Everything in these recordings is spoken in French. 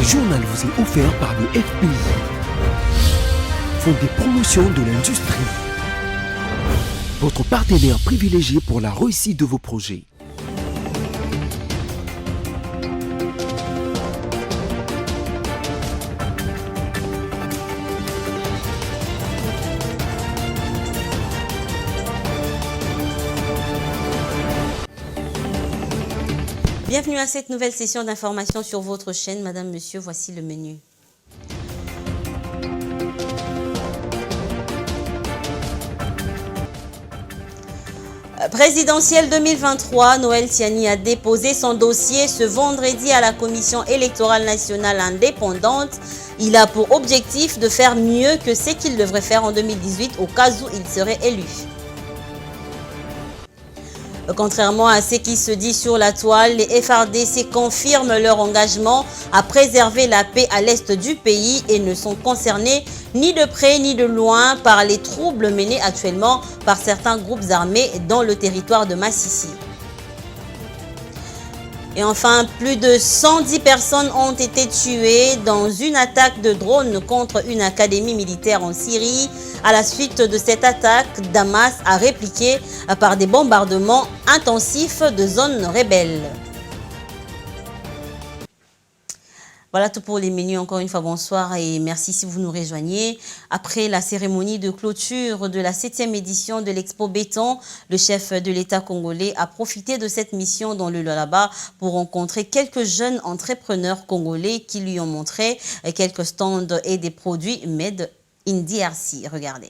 Ce journal vous est offert par le FPI, Fonds des promotions de l'industrie, votre partenaire privilégié pour la réussite de vos projets. Bienvenue à cette nouvelle session d'information sur votre chaîne. Madame, Monsieur, voici le menu. Présidentielle 2023, Noël Tiani a déposé son dossier ce vendredi à la Commission électorale nationale indépendante. Il a pour objectif de faire mieux que ce qu'il devrait faire en 2018 au cas où il serait élu. Contrairement à ce qui se dit sur la toile, les FARDC confirment leur engagement à préserver la paix à l'est du pays et ne sont concernés ni de près ni de loin par les troubles menés actuellement par certains groupes armés dans le territoire de Massissi. Et enfin, plus de 110 personnes ont été tuées dans une attaque de drone contre une académie militaire en Syrie. À la suite de cette attaque, Damas a répliqué par des bombardements intensifs de zones rebelles. Voilà tout pour les menus. Encore une fois, bonsoir et merci si vous nous rejoignez. Après la cérémonie de clôture de la 7e édition de l'Expo Béton, le chef de l'État congolais a profité de cette mission dans le Lualaba pour rencontrer quelques jeunes entrepreneurs congolais qui lui ont montré quelques stands et des produits made in DRC. Regardez.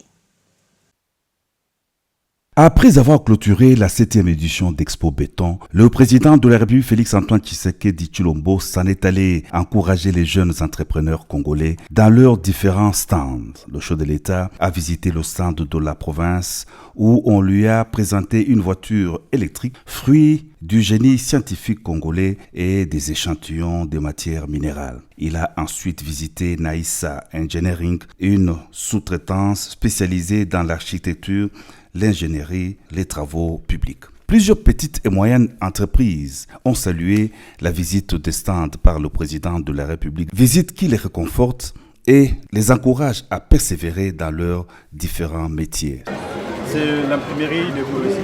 Après avoir clôturé la 7e édition d'Expo Béton, le président de la République Félix-Antoine Tshisekedi Tshilombo s'en est allé encourager les jeunes entrepreneurs congolais dans leurs différents stands. Le chef de l'État a visité le stand de la province où on lui a présenté une voiture électrique, fruit du génie scientifique congolais et des échantillons de matières minérales. Il a ensuite visité Naïssa Engineering, une sous-traitance spécialisée dans l'architecture, l'ingénierie, les travaux publics. Plusieurs petites et moyennes entreprises ont salué la visite des stands par le président de la République, visite qui les réconforte et les encourage à persévérer dans leurs différents métiers. C'est l'imprimerie de Koulosi.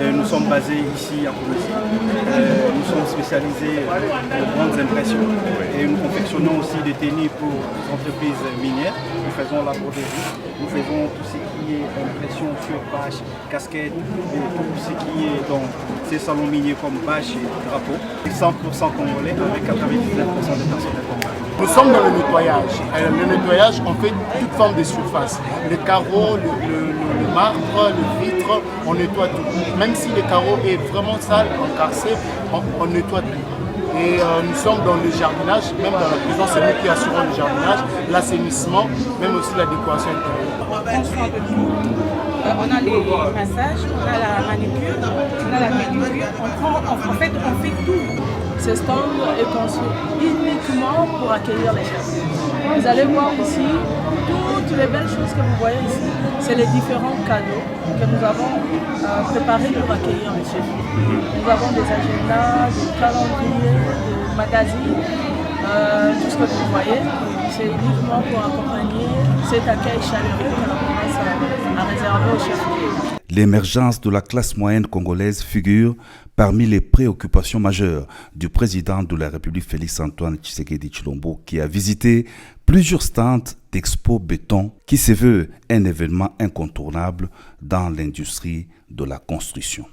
Nous sommes basés ici à Koulosi. Nous sommes spécialisés en grandes impressions et nous confectionnons aussi des tennis pour les entreprises minières. Nous faisons la broderie, nous faisons tout ce qui est impression sur bâche, casquette et tout ce qui est dans ces salons miniers comme bâche et drapeau. 100% congolais avec 99% des personnels congolais. Nous sommes dans le nettoyage. Le nettoyage, on fait toute forme de surface. Les carreaux, le marbre, le vitre, on nettoie tout. Même si le carreau est vraiment sale, encarcé, on nettoie tout. Et nous sommes dans le jardinage, même dans la prison, c'est nous qui assurons le jardinage, l'assainissement, même aussi la décoration intérieure. On a les massages, on a la manicure, on a la pédicure, on fait tout. Ce stand est conçu uniquement pour accueillir les gens. Vous allez voir ici, toutes les belles choses que vous voyez ici, c'est les différents cadeaux que nous avons préparés pour accueillir les chefs. Nous avons des agendas, des calendriers, des magazines, tout ce que vous voyez, c'est uniquement pour accompagner cet accueil chaleureux que l'on commence à réserver aux chefs. L'émergence de la classe moyenne congolaise figure parmi les préoccupations majeures du président de la République Félix-Antoine Tshisekedi Tshilombo qui a visité plusieurs stands d'Expo Béton qui se veut un événement incontournable dans l'industrie de la construction.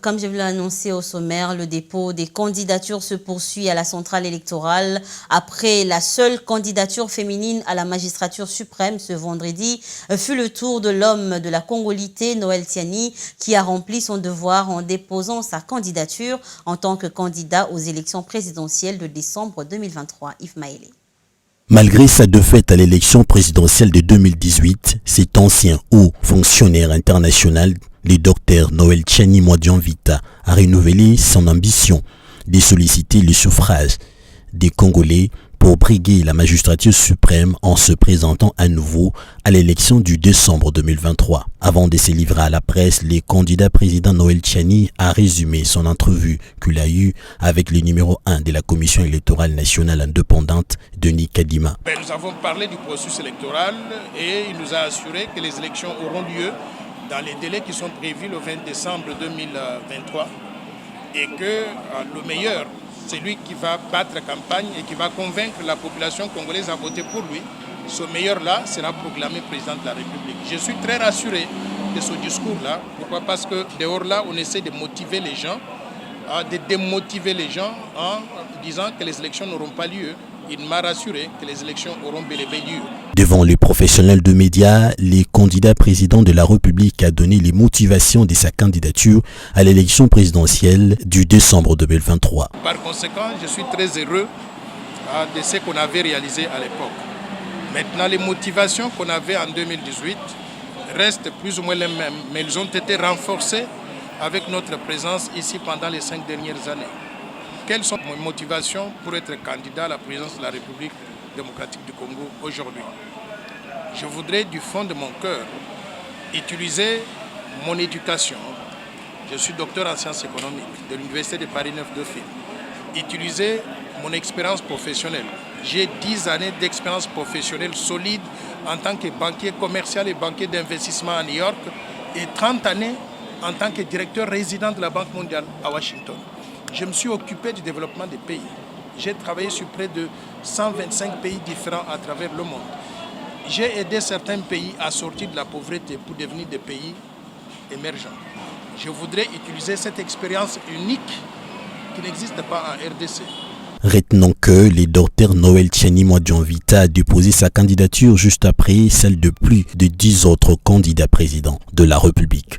Comme je vous l'ai annoncé au sommaire, le dépôt des candidatures se poursuit à la centrale électorale. Après la seule candidature féminine à la magistrature suprême ce vendredi, fut le tour de l'homme de la congolité, Noël Tiani, qui a rempli son devoir en déposant sa candidature en tant que candidat aux élections présidentielles de décembre 2023. Yves Maélé. Malgré sa défaite à l'élection présidentielle de 2018, cet ancien haut fonctionnaire international, le docteur Noël Tiani Mwadian-Vita, a renouvelé son ambition de solliciter le suffrage des Congolais pour briguer la magistrature suprême en se présentant à nouveau à l'élection du décembre 2023. Avant de se livrer à la presse, le candidat président Noël Tchani a résumé son entrevue qu'il a eue avec le numéro 1 de la Commission électorale nationale indépendante, Denis Kadima. Nous avons parlé du processus électoral et il nous a assuré que les élections auront lieu dans les délais qui sont prévus le 20 décembre 2023 et que le meilleur, c'est lui qui va battre campagne et qui va convaincre la population congolaise à voter pour lui. Ce meilleur-là sera proclamé président de la République. Je suis très rassuré de ce discours-là. Pourquoi? Parce que dehors là, on essaie de motiver les gens, de démotiver les gens en disant que les élections n'auront pas lieu. Il m'a rassuré que les élections auront bel et bien lieu. Devant les professionnels de médias, le candidat président de la République a donné les motivations de sa candidature à l'élection présidentielle du décembre 2023. Par conséquent, je suis très heureux de ce qu'on avait réalisé à l'époque. Maintenant, les motivations qu'on avait en 2018 restent plus ou moins les mêmes, mais elles ont été renforcées avec notre présence ici pendant les 5 dernières années. Quelles sont mes motivations pour être candidat à la présidence de la République démocratique du Congo aujourd'hui? Je voudrais du fond de mon cœur utiliser mon éducation. Je suis docteur en sciences économiques de l'Université de Paris 9 Dauphine. Utiliser mon expérience professionnelle. J'ai 10 années d'expérience professionnelle solide en tant que banquier commercial et banquier d'investissement à New York et 30 années en tant que directeur résident de la Banque mondiale à Washington. Je me suis occupé du développement des pays. J'ai travaillé sur près de 125 pays différents à travers le monde. J'ai aidé certains pays à sortir de la pauvreté pour devenir des pays émergents. Je voudrais utiliser cette expérience unique qui n'existe pas en RDC. Retenons que le docteur Noël Tchani Mwadjanvita a déposé sa candidature juste après celle de plus de 10 autres candidats présidents de la République.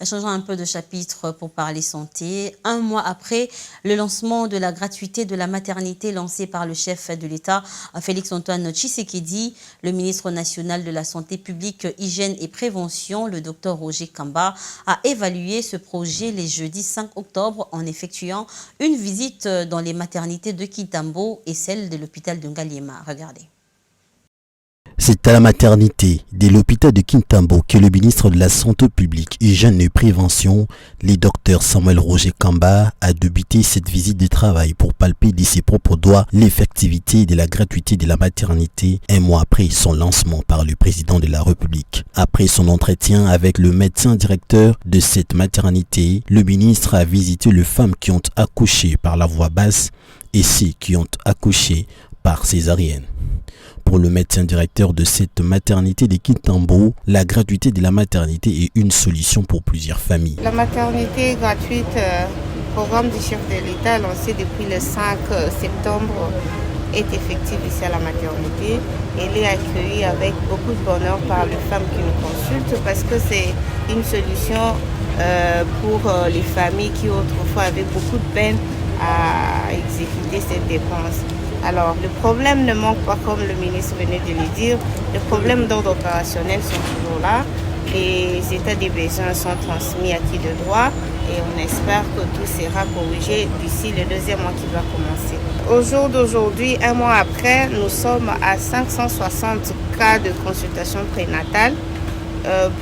Changeons un peu de chapitre pour parler santé. Un mois après le lancement de la gratuité de la maternité lancée par le chef de l'État, Félix-Antoine Tshisekedi, le ministre national de la Santé publique, Hygiène et Prévention, le docteur Roger Kamba, a évalué ce projet les jeudis 5 octobre en effectuant une visite dans les maternités de Kintambo et celle de l'hôpital de Ngaliema. Regardez. C'est à la maternité de l'hôpital de Kintambo que le ministre de la Santé publique, Hygiène et Prévention, le docteur Samuel Roger Kamba, a débuté cette visite de travail pour palper de ses propres doigts l'effectivité de la gratuité de la maternité un mois après son lancement par le président de la République. Après son entretien avec le médecin directeur de cette maternité, le ministre a visité les femmes qui ont accouché par la voie basse et ceux qui ont accouché par césarienne. Pour le médecin directeur de cette maternité de Kintambo, la gratuité de la maternité est une solution pour plusieurs familles. La maternité gratuite, programme du chef de l'État lancé depuis le 5 septembre, est effective ici à la maternité. Elle est accueillie avec beaucoup de bonheur par les femmes qui nous consultent parce que c'est une solution pour les familles qui autrefois avaient beaucoup de peine à exécuter cette dépense. Alors, le problème ne manque pas, comme le ministre venait de le dire. Les problèmes d'ordre opérationnel sont toujours là. Les états des besoins sont transmis à qui de droit et on espère que tout sera corrigé d'ici le deuxième mois qui va commencer. Au jour d'aujourd'hui, un mois après, nous sommes à 560 cas de consultation prénatale,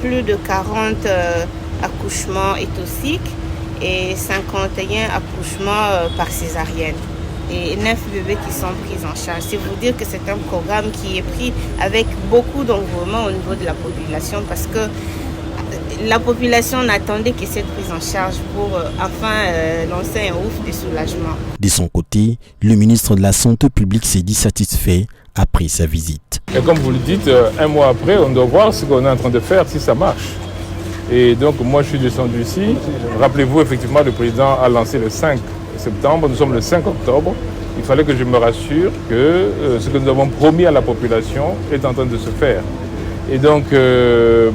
plus de 40 accouchements éthosiques et 51 accouchements par césarienne. Et 9 bébés qui sont pris en charge. C'est vous dire que c'est un programme qui est pris avec beaucoup d'engouement au niveau de la population parce que la population n'attendait que cette prise en charge pour enfin lancer un ouf de soulagement. De son côté, le ministre de la Santé publique s'est dit satisfait après sa visite. Et comme vous le dites, un mois après, on doit voir ce qu'on est en train de faire, si ça marche. Et donc moi je suis descendu ici. Rappelez-vous, effectivement, le président a lancé le 5 septembre, nous sommes le 5 octobre. Il fallait que je me rassure que ce que nous avons promis à la population est en train de se faire. Et donc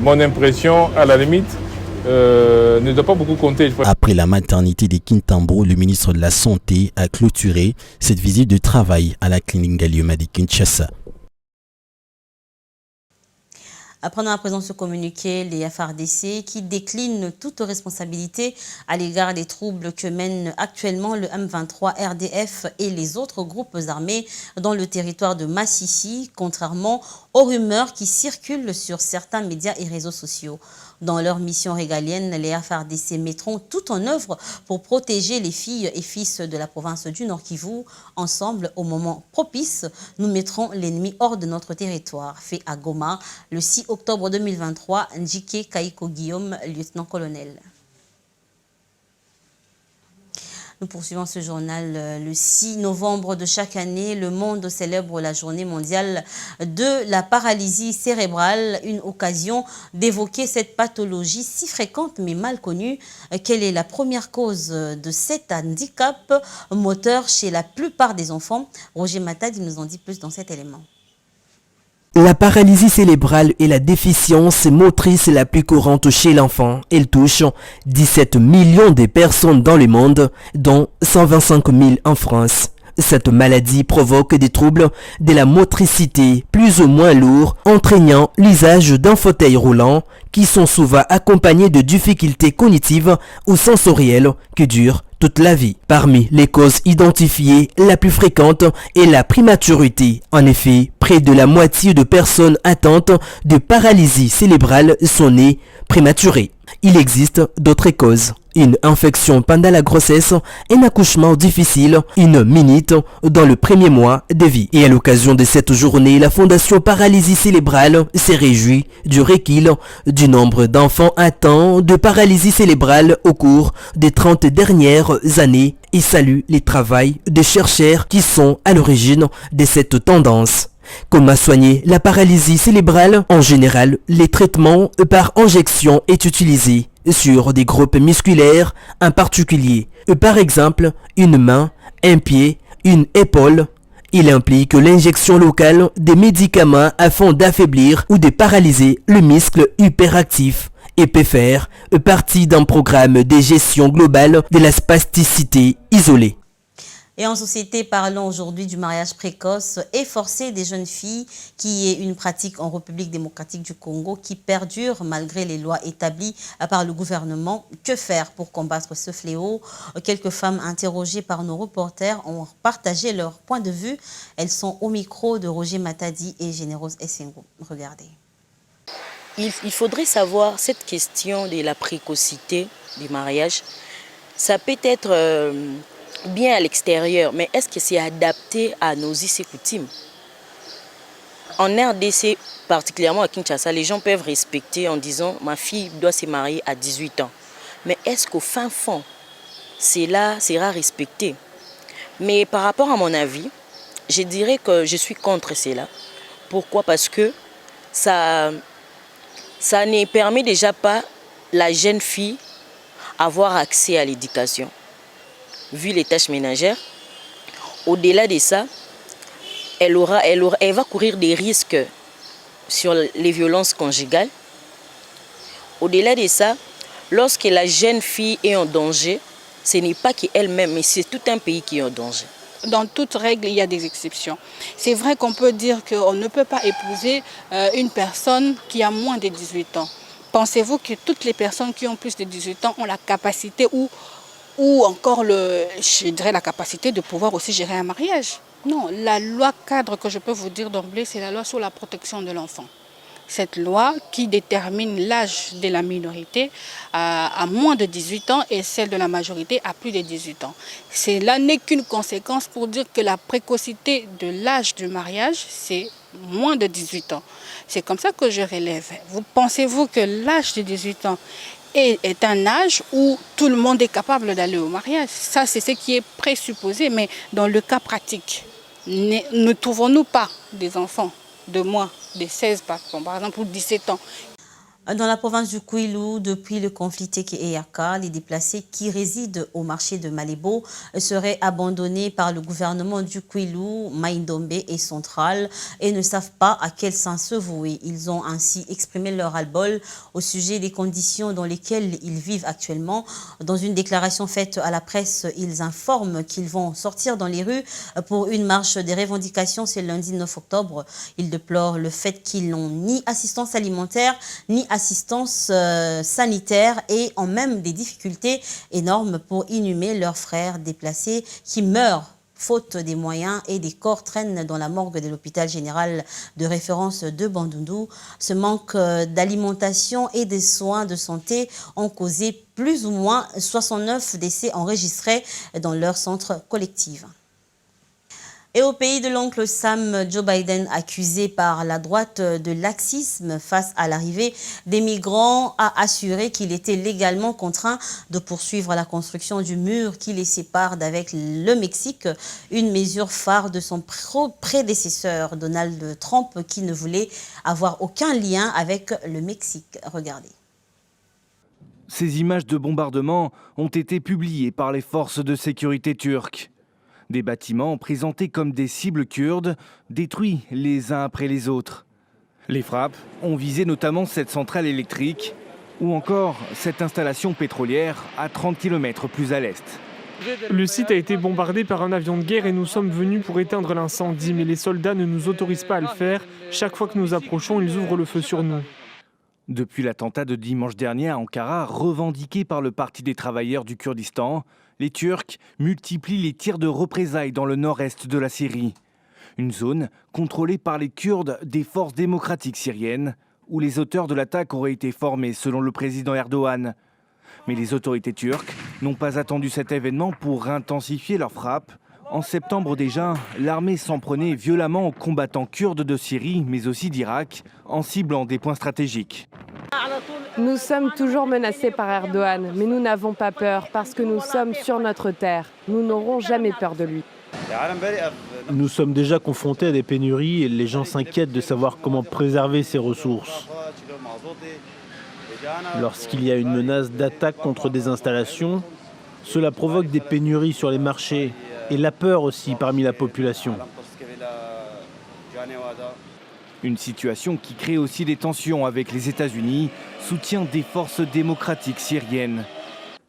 mon impression, à la limite, ne doit pas beaucoup compter. Après la maternité de Kintambo, le ministre de la Santé a clôturé cette visite de travail à la clinique Ngaliema de Kinshasa. Apprenons à présent ce communiqué, les FARDC, qui déclinent toute responsabilité à l'égard des troubles que mènent actuellement le M23, RDF et les autres groupes armés dans le territoire de Massissi, contrairement aux rumeurs qui circulent sur certains médias et réseaux sociaux. Dans leur mission régalienne, les FARDC mettront tout en œuvre pour protéger les filles et fils de la province du Nord Kivu. Ensemble, au moment propice, nous mettrons l'ennemi hors de notre territoire. Fait à Goma, le 6 octobre 2023, Njike Kaiko Guillaume, lieutenant-colonel. Nous poursuivons ce journal. Le 6 novembre de chaque année, le monde célèbre la journée mondiale de la paralysie cérébrale, une occasion d'évoquer cette pathologie si fréquente mais mal connue. Quelle est la première cause de cet handicap moteur chez la plupart des enfants? Roger Matadi nous en dit plus dans cet élément. La paralysie cérébrale est la déficience motrice la plus courante chez l'enfant. Elle touche 17 millions de personnes dans le monde, dont 125 000 en France. Cette maladie provoque des troubles de la motricité plus ou moins lourds, entraînant l'usage d'un fauteuil roulant qui sont souvent accompagnés de difficultés cognitives ou sensorielles qui durent toute la vie. Parmi les causes identifiées, la plus fréquente est la prématurité. En effet, près de la moitié de personnes atteintes de paralysie cérébrale sont nées prématurées. Il existe d'autres causes. Une infection pendant la grossesse, un accouchement difficile, une minute dans le premier mois de vie. Et à l'occasion de cette journée, la Fondation Paralysie Cérébrale s'est réjouie du recul du nombre d'enfants atteints de paralysie cérébrale au cours des 30 dernières années et salue les travaux des chercheurs qui sont à l'origine de cette tendance. Comment soigner la paralysie cérébrale? En général, les traitements par injection est utilisé sur des groupes musculaires en particulier. Par exemple, une main, un pied, une épaule. Il implique l'injection locale des médicaments afin d'affaiblir ou de paralyser le muscle hyperactif et peut faire partie d'un programme de gestion globale de la spasticité isolée. Et en société, parlons aujourd'hui du mariage précoce et forcé des jeunes filles, qui est une pratique en République démocratique du Congo qui perdure malgré les lois établies par le gouvernement. Que faire pour combattre ce fléau? Quelques femmes interrogées par nos reporters ont partagé leur point de vue. Elles sont au micro de Roger Matadi et Générose Essengo. Regardez. Il faudrait savoir cette question de la précocité du mariage. Ça peut être bien à l'extérieur, mais est-ce que c'est adapté à nos us et coutumes? En RDC, particulièrement à Kinshasa, les gens peuvent respecter en disant « ma fille doit se marier à 18 ans ». Mais est-ce qu'au fin fond, cela sera respecté? Mais par rapport à mon avis, je dirais que je suis contre cela. Pourquoi? Parce que ça ne permet déjà pas la jeune fille avoir accès à l'éducation. Vu les tâches ménagères, au-delà de ça, elle va courir des risques sur les violences conjugales. Au-delà de ça, lorsque la jeune fille est en danger, ce n'est pas qu'elle-même, mais c'est tout un pays qui est en danger. Dans toute règle, il y a des exceptions. C'est vrai qu'on peut dire qu'on ne peut pas épouser une personne qui a moins de 18 ans. Pensez-vous que toutes les personnes qui ont plus de 18 ans ont la capacité ou encore, je dirais, la capacité de pouvoir aussi gérer un mariage? Non, la loi cadre que je peux vous dire d'emblée, c'est la loi sur la protection de l'enfant. Cette loi qui détermine l'âge de la minorité à moins de 18 ans et celle de la majorité à plus de 18 ans. Cela n'est qu'une conséquence pour dire que la précocité de l'âge du mariage, c'est moins de 18 ans. C'est comme ça que je relève. Pensez-vous que l'âge de 18 ans est un âge où tout le monde est capable d'aller au mariage? Ça, c'est ce qui est présupposé, mais dans le cas pratique, ne trouvons-nous pas des enfants de moins de 16 par exemple, ou 17 ans? Dans la province du Kwilu, depuis le conflit Teke-Eyaka, les déplacés qui résident au marché de Malébo seraient abandonnés par le gouvernement du Kwilu, Maïndombe et Central et ne savent pas à quel sens se vouer. Ils ont ainsi exprimé leur ras-le-bol au sujet des conditions dans lesquelles ils vivent actuellement. Dans une déclaration faite à la presse, ils informent qu'ils vont sortir dans les rues pour une marche des revendications ce lundi 9 octobre. Ils déplorent le fait qu'ils n'ont ni assistance alimentaire, ni assistance sanitaire et ont même des difficultés énormes pour inhumer leurs frères déplacés qui meurent faute des moyens et des corps traînent dans la morgue de l'hôpital général de référence de Bandundu. Ce manque d'alimentation et de soins de santé ont causé plus ou moins 69 décès enregistrés dans leur centre collectif. Et au pays de l'oncle Sam, Joe Biden, accusé par la droite de laxisme face à l'arrivée des migrants, a assuré qu'il était légalement contraint de poursuivre la construction du mur qui les sépare d'avec le Mexique, une mesure phare de son prédécesseur Donald Trump qui ne voulait avoir aucun lien avec le Mexique. Regardez. Ces images de bombardement ont été publiées par les forces de sécurité turques. Des bâtiments présentés comme des cibles kurdes, détruits les uns après les autres. Les frappes ont visé notamment cette centrale électrique ou encore cette installation pétrolière à 30 km plus à l'est. Le site a été bombardé par un avion de guerre et nous sommes venus pour éteindre l'incendie, mais les soldats ne nous autorisent pas à le faire. Chaque fois que nous approchons, ils ouvrent le feu sur nous. Depuis l'attentat de dimanche dernier à Ankara, revendiqué par le Parti des travailleurs du Kurdistan, les Turcs multiplient les tirs de représailles dans le nord-est de la Syrie. Une zone contrôlée par les Kurdes des forces démocratiques syriennes, où les auteurs de l'attaque auraient été formés selon le président Erdogan. Mais les autorités turques n'ont pas attendu cet événement pour intensifier leurs frappes. En septembre déjà, l'armée s'en prenait violemment aux combattants kurdes de Syrie, mais aussi d'Irak, en ciblant des points stratégiques. Nous sommes toujours menacés par Erdogan, mais nous n'avons pas peur parce que nous sommes sur notre terre. Nous n'aurons jamais peur de lui. Nous sommes déjà confrontés à des pénuries et les gens s'inquiètent de savoir comment préserver ces ressources. Lorsqu'il y a une menace d'attaque contre des installations, cela provoque des pénuries sur les marchés et la peur aussi parmi la population. Une situation qui crée aussi des tensions avec les États-Unis, soutien des forces démocratiques syriennes.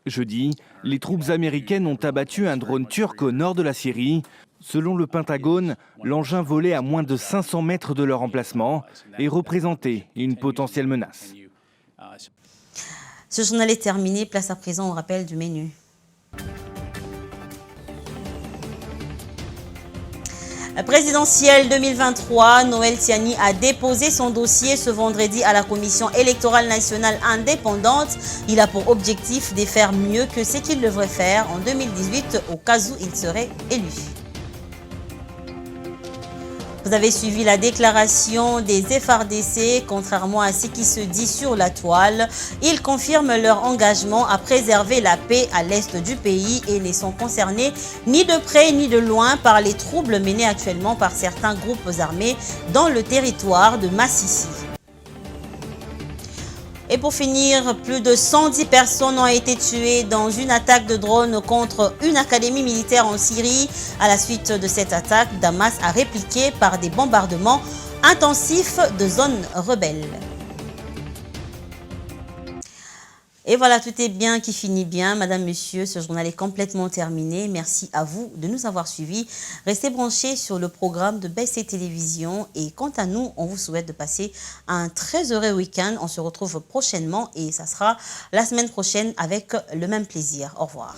Jeudi, les troupes américaines ont abattu un drone turc au nord de la Syrie. Selon le Pentagone, l'engin volait à moins de 500 mètres de leur emplacement et représentait une potentielle menace. Ce journal est terminé. Place à présent au rappel du menu. Présidentielle 2023, Noël Tiani a déposé son dossier ce vendredi à la Commission électorale nationale indépendante. Il a pour objectif de faire mieux que ce qu'il devrait faire en 2018 au cas où il serait élu. Vous avez suivi la déclaration des FARDC. Contrairement à ce qui se dit sur la toile, ils confirment leur engagement à préserver la paix à l'est du pays et ne sont concernés ni de près ni de loin par les troubles menés actuellement par certains groupes armés dans le territoire de Massissi. Et pour finir, plus de 110 personnes ont été tuées dans une attaque de drone contre une académie militaire en Syrie. À la suite de cette attaque, Damas a répliqué par des bombardements intensifs de zones rebelles. Et voilà, tout est bien qui finit bien. Madame, Monsieur, ce journal est complètement terminé. Merci à vous de nous avoir suivis. Restez branchés sur le programme de BC Télévision. Et quant à nous, on vous souhaite de passer un très heureux week-end. On se retrouve prochainement et ça sera la semaine prochaine avec le même plaisir. Au revoir.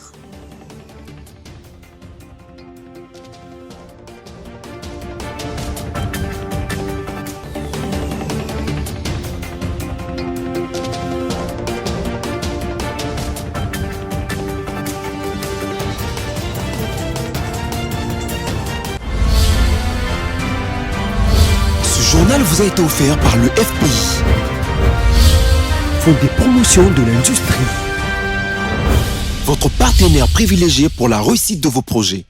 Ce journal vous a été offert par le FPI, Fonds des promotions de l'industrie, votre partenaire privilégié pour la réussite de vos projets.